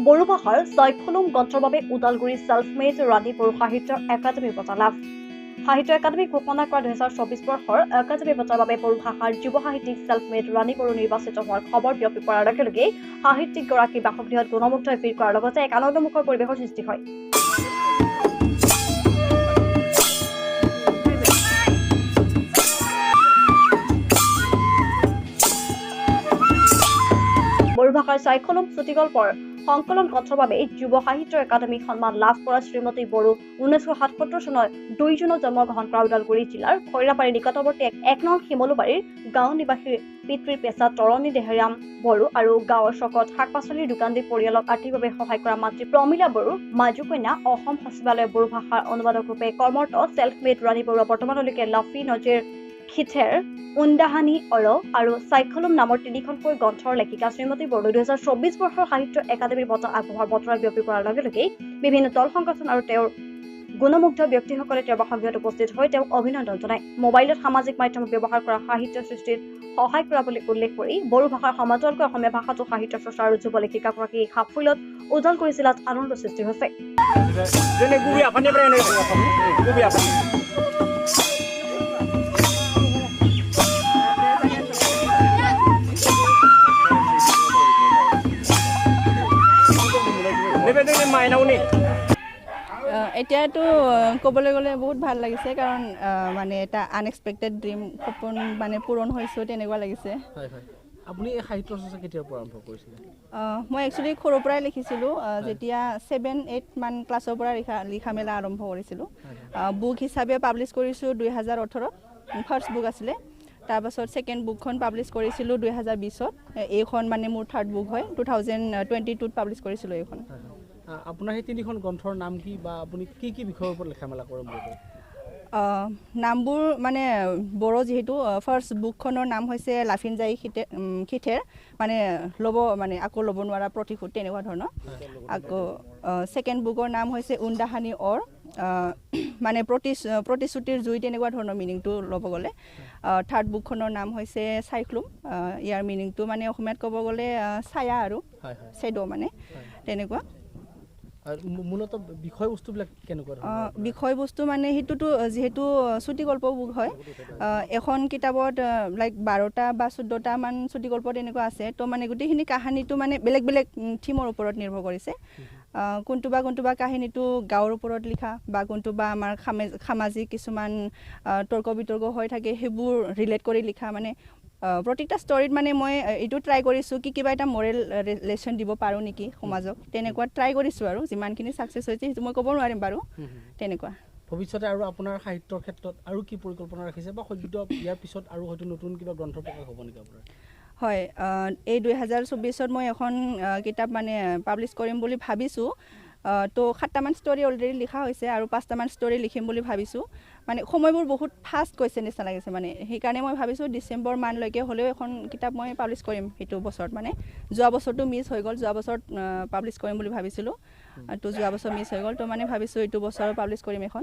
বড়ো ভাষাৰ ছয়খনম গ্ৰন্থৰ বাবে ওদালগুৰি ছেল্ফমেড ৰাণী বড়ো সাহিত্য একাডেমী বঁটা লাভ। সাহিত্য একাডেমী ঘোষণা কৰা 2024 বৰ্ষৰ একাডেমী বঁটাৰ বাবে বড়ো ভাষাৰ যুৱ সাহিত্যিক ছেল্ফমেড ৰাণী বড়ো নিৰ্বাচিত হোৱাৰ খবৰ বিয়পি পৰাৰ লগে লগে সাহিত্যিকগৰাকী বাসগৃহত গুণমুগ্ধ ভিৰ কৰাৰ লগতে এক আনন্দমুখৰ পৰিৱেশৰ সৃষ্টি হয়। বড়ো ভাষাৰ ছয়খনম চুটিগল্পৰ সংকলন গ্ৰন্থৰ বাবে যুৱ সাহিত্য একাডেমী সন্মান লাভ কৰা শ্ৰীমতী বড়ো 1977 চনৰ 2 জুনত জন্মগ্ৰহণ কৰা ওদালগুৰি জিলাৰ খৈৰাবাৰীৰ নিকটৱৰ্তী 1 নং শিমলুবাৰীৰ গাঁও নিবাসীৰ পিতৃৰ পেছা তৰণী দেহেৰাম বড়ো আৰু গাঁৱৰ চকত শাক-পাচলিৰ দোকান দি পৰিয়ালক আৰ্থিকভাৱে সহায় কৰা মাতৃ প্ৰমীলা বড়ো মাজু কন্যা অসম সচিবালয় বড়ো ভাষাৰ অনুবাদক ৰূপে কৰ্মৰত ছেল্ফমেড ৰাণী বড়ো বৰ্তমানলৈকে লাফি নজিৰ খিথেৰ উন্দাহানী আৰু চাইখলম নামৰ 3খনকৈ গ্ৰন্থৰ লেখিকা শ্ৰীমতী বড়ো 2024 বৰ্ষৰ সাহিত্য একাডেমীৰ বঁটা আগবঢ়োৱাৰ বতৰা বিয়পি পৰাৰ লগে লগে বিভিন্ন দল সংগঠন আৰু তেওঁৰ গুণমুগ্ধ ব্যক্তিসকলে তেওঁৰ বাসগৃহত উপস্থিত হৈ তেওঁক অভিনন্দন জনায়। মোবাইলত সামাজিক মাধ্যম ব্যৱহাৰ কৰা সাহিত্য সৃষ্টিত সহায় কৰা বুলি উল্লেখ কৰি বড়ো ভাষাৰ সমাজলকৈ অসমীয়া ভাষাটো সাহিত্য চৰ্চা আৰু যুৱ লেখিকাগৰাকীৰ সাফল্যত ওদালগুৰি জিলাত আনন্দ সৃষ্টি হৈছে। এতিয়াতো ক'বলৈ গ'লে বহুত ভাল লাগিছে কাৰণ মানে এটা আনএক্সপেক্টেড ড্ৰিম সপোন মানে পূৰণ হৈছে তেনেকুৱা লাগিছে। আপুনি এই সাহিত্য চৰ্চা কেতিয়াৰ পৰা আৰম্ভ কৰিছিলে? মই একচুৱেলি সৰুৰ পৰাই লিখিছিলোঁ। যেতিয়া 7-8 মান ক্লাছৰ পৰা লিখা মেলা আৰম্ভ কৰিছিলোঁ। বুক হিচাপে পাব্লিছ কৰিছোঁ 2018 ফাৰ্ষ্ট বুক আছিলে। তাৰপাছত ছেকেণ্ড বুকখন পাব্লিছ কৰিছিলোঁ 2020-ত। এইখন মানে মোৰ থাৰ্ড বুক হয়। 2022-ত পাব্লিছ কৰিছিলোঁ এইখন। আপোনাৰ সেই 3খন গ্ৰন্থৰ নাম কি বা আপুনি কি কি বিষয়ৰ ওপৰত লেখা মেলা কৰে বুলি কয়? নামবোৰ মানে বড়ো যিহেতু ফাৰ্ষ্ট বুকখনৰ নাম হৈছে লাফিন যাই খিথেৰ মানে আকৌ ল'ব নোৱাৰা প্ৰতিশোধ তেনেকুৱা ধৰণৰ। আকৌ ছেকেণ্ড বুকৰ নাম হৈছে উন্দাহানী মানে প্ৰতিশ্ৰুতিৰ জুই তেনেকুৱা ধৰণৰ মিনিংটো ল'ব গ'লে। থাৰ্ড বুকখনৰ নাম হৈছে চাইক্লুম। ইয়াৰ মিনিংটো মানে অসমীয়াত ক'ব গ'লে ছায়া আৰু শ্বেডো মানে তেনেকুৱা। মূলত বিষয়বস্তুবিলাক কেনেকুৱা ধৰণৰ? বিষয়বস্তু মানে সেইটোতো যিহেতু চুটিগল্প বুক হয়, এখন কিতাপত লাইক 12টা বা 14টা মান চুটিগল্প তেনেকুৱা আছে। তো মানে গোটেইখিনি কাহিনীটো মানে বেলেগ বেলেগ থিমৰ ওপৰত নিৰ্ভৰ কৰিছে। কোনটোবা কাহিনীটো গাঁৱৰ ওপৰত লিখা বা কোনটোবা আমাৰ সামাজিক কিছুমান তৰ্ক বিতৰ্ক হৈ থাকে সেইবোৰ ৰিলেট কৰি লিখা। মানে প্ৰত্যেকটা ষ্টৰীত মানে মই এইটো ট্ৰাই কৰিছোঁ কিবা এটা মৰেল লেচন দিব পাৰোঁ নেকি সমাজক, তেনেকুৱা ট্ৰাই কৰিছোঁ আৰু যিমানখিনি ছাকচেছ হৈছে সেইটো মই ক'ব নোৱাৰিম বাৰু তেনেকুৱা। ভৱিষ্যতে আৰু আপোনাৰ সাহিত্যৰ ক্ষেত্ৰত আৰু কি পৰিকল্পনা ৰাখিছে বা সদ্য ইয়াৰ পিছত আৰু হয়তো নতুন কিবা গ্ৰন্থ প্ৰকাশ হ'ব নেকি আপোনাৰ? হয়, এই 2024-ত মই এখন কিতাপ মানে পাব্লিছ কৰিম বুলি ভাবিছোঁ। তো 7টামান ষ্টৰী অলৰেডি লিখা হৈছে আৰু 5টামান ষ্টৰী লিখিম বুলি ভাবিছোঁ। মানে সময়বোৰ বহুত ফাষ্ট গৈছে নিচিনা লাগিছে মানে সেইকাৰণে মই ভাবিছোঁ ডিচেম্বৰ মানলৈকে হ'লেও এখন কিতাপ মই পাব্লিছ কৰিম সেইটো বছৰত। মানে যোৱা বছৰটো মিছ হৈ গ'ল, যোৱা বছৰত পাব্লিছ কৰিম বুলি ভাবিছিলোঁ, তো যোৱা বছৰ মিছ হৈ গ'ল। তো মানে ভাবিছোঁ এইটো বছৰ পাব্লিছ কৰিম এখন।